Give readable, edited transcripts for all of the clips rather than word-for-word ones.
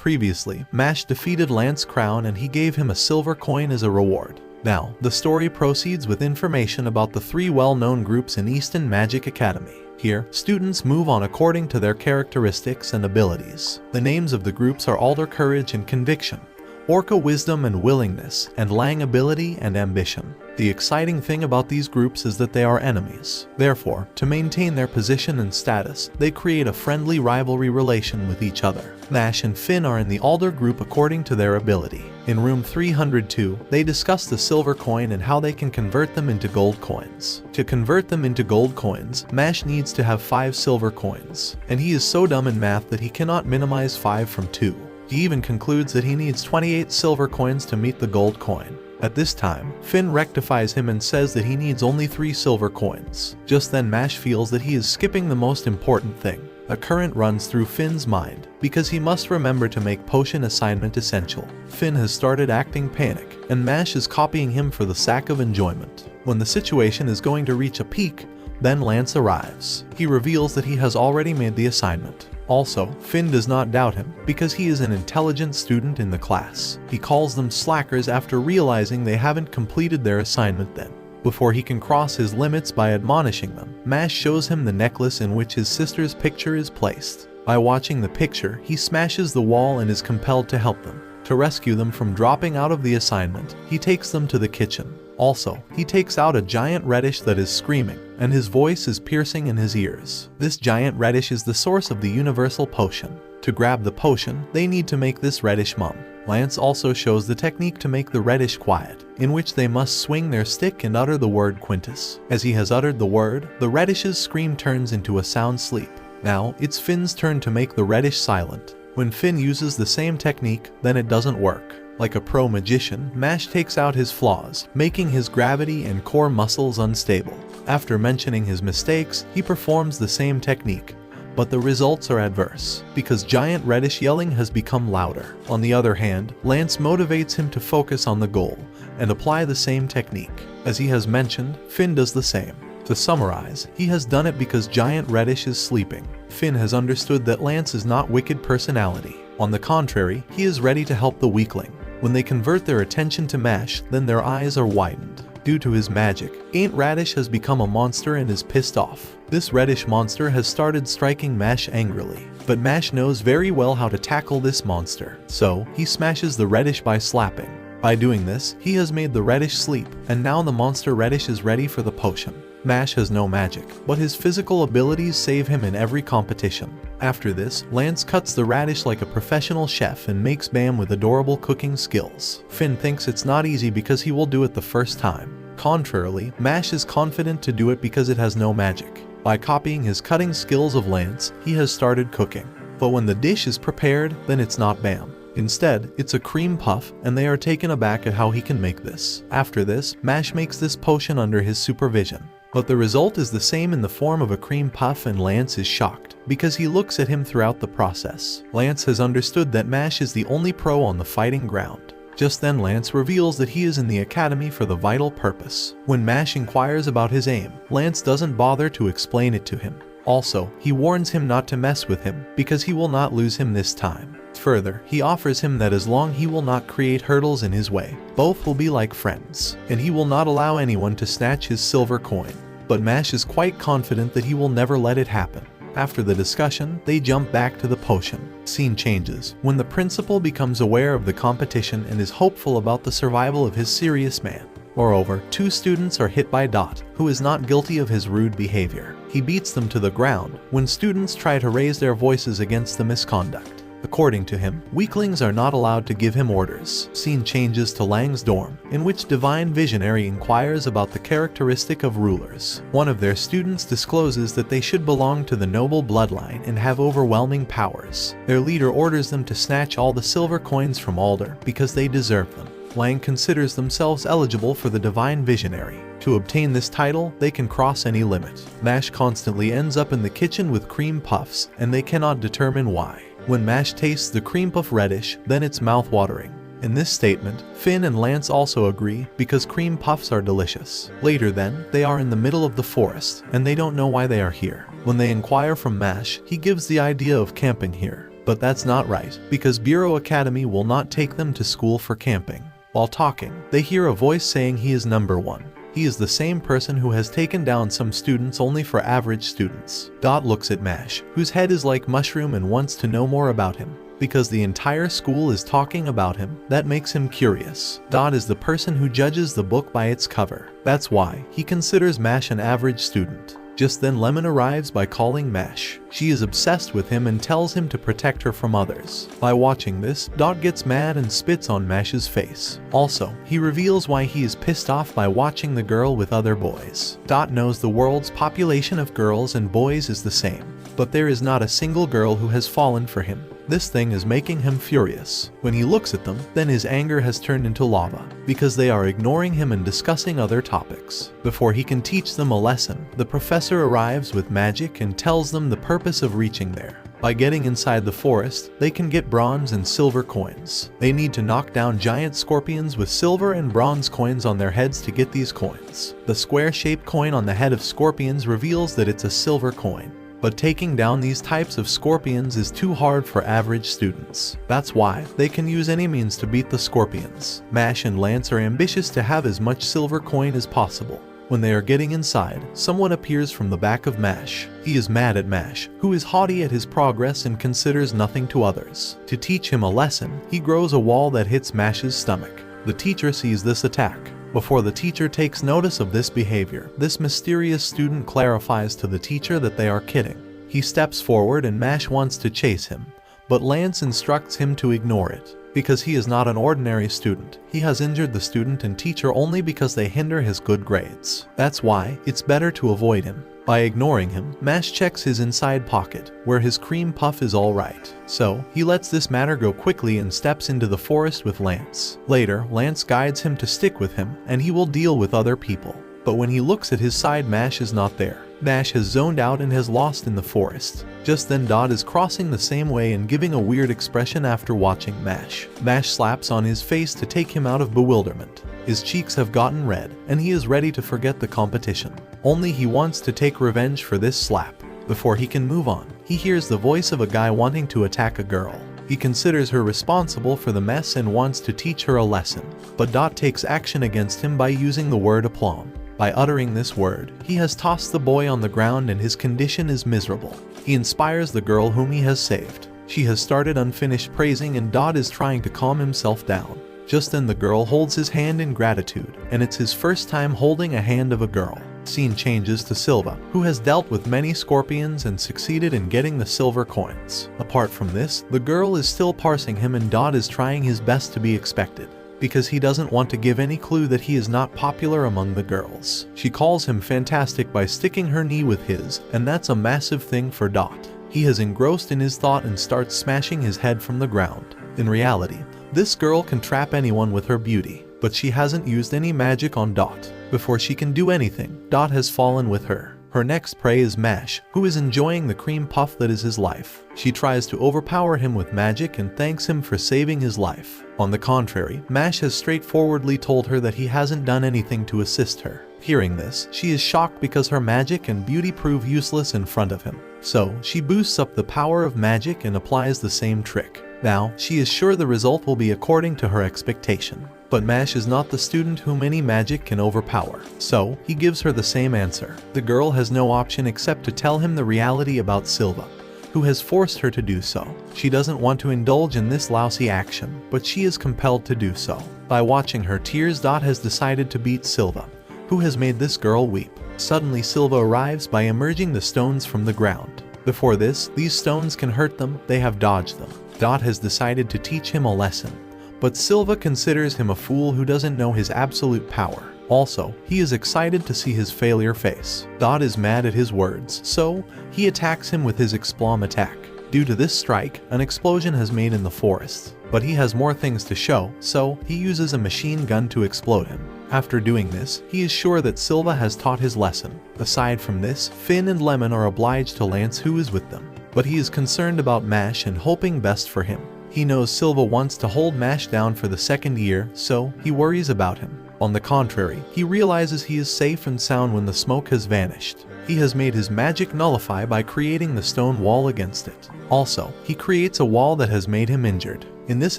Previously, Mash defeated Lance Crown and he gave him a silver coin as a reward. Now, the story proceeds with information about the 3 well-known groups in Easton Magic Academy. Here, students move on according to their characteristics and abilities. The names of the groups are Alder Courage and Conviction, Orca Wisdom and Willingness, and Lang Ability and Ambition. The exciting thing about these groups is that they are enemies. Therefore, to maintain their position and status, they create a friendly rivalry relation with each other. Mash and Finn are in the Alder group according to their ability. In room 302, they discuss the silver coin and how they can convert them into gold coins. To convert them into gold coins, Mash needs to have 5 silver coins, and he is so dumb in math that he cannot minimize 5 from 2. He even concludes that he needs 28 silver coins to meet the gold coin. At this time, Finn rectifies him and says that he needs only 3 silver coins. Just then Mash feels that he is skipping the most important thing. A current runs through Finn's mind, because he must remember to make potion assignment essential. Finn has started acting panic, and Mash is copying him for the sake of enjoyment. When the situation is going to reach a peak, then Lance arrives. He reveals that he has already made the assignment. Also, Finn does not doubt him, because he is an intelligent student in the class. He calls them slackers after realizing they haven't completed their assignment then. Before he can cross his limits by admonishing them, Mash shows him the necklace in which his sister's picture is placed. By watching the picture, he smashes the wall and is compelled to help them. To rescue them from dropping out of the assignment, he takes them to the kitchen. Also, he takes out a giant radish that is screaming, and his voice is piercing in his ears. This giant radish is the source of the universal potion. To grab the potion, they need to make this radish mum. Lance also shows the technique to make the radish quiet, in which they must swing their stick and utter the word Quintus. As he has uttered the word, the radish's scream turns into a sound sleep. Now, it's Finn's turn to make the radish silent. When Finn uses the same technique, then it doesn't work. Like a pro magician, Mash takes out his flaws, making his gravity and core muscles unstable. After mentioning his mistakes, he performs the same technique, but the results are adverse, because giant radish yelling has become louder. On the other hand, Lance motivates him to focus on the goal, and apply the same technique. As he has mentioned, Finn does the same. To summarize, he has done it because giant radish is sleeping. Finn has understood that Lance is not wicked personality. On the contrary, he is ready to help the weakling. When they convert their attention to Mash, then their eyes are widened. Due to his magic, Ain't Radish has become a monster and is pissed off. This reddish monster has started striking Mash angrily, but Mash knows very well how to tackle this monster, so he smashes the reddish by slapping. By doing this, he has made the reddish sleep, and now the monster reddish is ready for the potion. Mash has no magic, but his physical abilities save him in every competition. After this, Lance cuts the radish like a professional chef and makes Bam with adorable cooking skills. Finn thinks it's not easy because he will do it the first time. Contrarily, Mash is confident to do it because it has no magic. By copying his cutting skills of Lance, he has started cooking. But when the dish is prepared, then it's not Bam. Instead, it's a cream puff, and they are taken aback at how he can make this. After this, Mash makes this potion under his supervision. But the result is the same in the form of a cream puff, and Lance is shocked, because he looks at him throughout the process. Lance has understood that Mash is the only pro on the fighting ground. Just then Lance reveals that he is in the academy for the vital purpose. When Mash inquires about his aim, Lance doesn't bother to explain it to him. Also, he warns him not to mess with him, because he will not lose him this time. Further, he offers him that as long he will not create hurdles in his way, both will be like friends, and he will not allow anyone to snatch his silver coin. But Mash is quite confident that he will never let it happen. After the discussion, they jump back to the potion. Scene changes when the principal becomes aware of the competition and is hopeful about the survival of his serious man. Moreover, 2 students are hit by Dot, who is not guilty of his rude behavior. He beats them to the ground when students try to raise their voices against the misconduct. According to him, weaklings are not allowed to give him orders. Scene changes to Lang's dorm, in which Divine Visionary inquires about the characteristic of rulers. One of their students discloses that they should belong to the noble bloodline and have overwhelming powers. Their leader orders them to snatch all the silver coins from Alder because they deserve them. Lang considers themselves eligible for the Divine Visionary. To obtain this title, they can cross any limit. Mash constantly ends up in the kitchen with cream puffs, and they cannot determine why. When Mash tastes the cream puff radish, then it's mouth-watering. In this statement, Finn and Lance also agree because cream puffs are delicious. Later then, they are in the middle of the forest, and they don't know why they are here. When they inquire from Mash, he gives the idea of camping here. But that's not right, because Bureau Academy will not take them to school for camping. While talking, they hear a voice saying he is number 1. He is the same person who has taken down some students only for average students. Dot looks at Mash, whose head is like mushroom, and wants to know more about him. Because the entire school is talking about him, that makes him curious. Dot is the person who judges the book by its cover. That's why he considers Mash an average student. Just then Lemon arrives by calling Mash. She is obsessed with him and tells him to protect her from others. By watching this, Dot gets mad and spits on Mash's face. Also, he reveals why he is pissed off by watching the girl with other boys. Dot knows the world's population of girls and boys is the same, but there is not a single girl who has fallen for him. This thing is making him furious. When he looks at them, then his anger has turned into lava, because they are ignoring him and discussing other topics. Before he can teach them a lesson, the professor arrives with magic and tells them the purpose of reaching there. By getting inside the forest, they can get bronze and silver coins. They need to knock down giant scorpions with silver and bronze coins on their heads to get these coins. The square-shaped coin on the head of scorpions reveals that it's a silver coin. But taking down these types of scorpions is too hard for average students. That's why they can use any means to beat the scorpions. Mash and Lance are ambitious to have as much silver coin as possible. When they are getting inside, someone appears from the back of Mash. He is mad at Mash, who is haughty at his progress and considers nothing to others. To teach him a lesson, he grows a wall that hits Mash's stomach. The teacher sees this attack. Before the teacher takes notice of this behavior, this mysterious student clarifies to the teacher that they are kidding. He steps forward and Mash wants to chase him, but Lance instructs him to ignore it. Because he is not an ordinary student, he has injured the student and teacher only because they hinder his good grades. That's why it's better to avoid him. By ignoring him, Mash checks his inside pocket, where his cream puff is alright. So, he lets this matter go quickly and steps into the forest with Lance. Later, Lance guides him to stick with him, and he will deal with other people. But when he looks at his side, Mash is not there. Mash has zoned out and has lost in the forest. Just then Dot is crossing the same way and giving a weird expression after watching Mash. Mash slaps on his face to take him out of bewilderment. His cheeks have gotten red, and he is ready to forget the competition. Only he wants to take revenge for this slap. Before he can move on, he hears the voice of a guy wanting to attack a girl. He considers her responsible for the mess and wants to teach her a lesson. But Dot takes action against him by using the word aplomb. By uttering this word, he has tossed the boy on the ground and his condition is miserable. He inspires the girl whom he has saved. She has started unfinished praising and Dot is trying to calm himself down. Just then the girl holds his hand in gratitude, and it's his first time holding a hand of a girl. Scene changes to Silva, who has dealt with many scorpions and succeeded in getting the silver coins. Apart from this, the girl is still parsing him and Dot is trying his best to be expected, because he doesn't want to give any clue that he is not popular among the girls. She calls him fantastic by sticking her knee with his, and that's a massive thing for Dot. He is engrossed in his thought and starts smashing his head from the ground. In reality, this girl can trap anyone with her beauty, but she hasn't used any magic on Dot. Before she can do anything, Dot has fallen with her. Her next prey is Mash, who is enjoying the cream puff that is his life. She tries to overpower him with magic and thanks him for saving his life. On the contrary, Mash has straightforwardly told her that he hasn't done anything to assist her. Hearing this, she is shocked because her magic and beauty prove useless in front of him. So, she boosts up the power of magic and applies the same trick. Now, she is sure the result will be according to her expectation. But Mash is not the student whom any magic can overpower, so he gives her the same answer. The girl has no option except to tell him the reality about Silva, who has forced her to do so. She doesn't want to indulge in this lousy action, but she is compelled to do so. By watching her tears, Dot has decided to beat Silva, who has made this girl weep. Suddenly Silva arrives by emerging the stones from the ground. Before this, these stones can hurt them, they have dodged them. Dot has decided to teach him a lesson, but Silva considers him a fool who doesn't know his absolute power. Also, he is excited to see his failure face. Dot is mad at his words, so he attacks him with his explom attack. Due to this strike, an explosion has made in the forest, but he has more things to show, so he uses a machine gun to explode him. After doing this, he is sure that Silva has taught his lesson. Aside from this, Finn and Lemon are obliged to Lance, who is with them, but he is concerned about Mash and hoping best for him. He knows Silva wants to hold Mash down for the second year, so he worries about him. On the contrary, he realizes he is safe and sound when the smoke has vanished. He has made his magic nullify by creating the stone wall against it. Also, he creates a wall that has made him injured. In this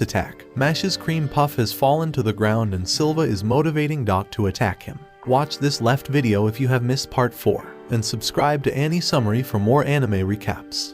attack, Mashle's cream puff has fallen to the ground and Silva is motivating Dot to attack him. Watch this left video if you have missed part 4, and subscribe to Annie Summary for more anime recaps.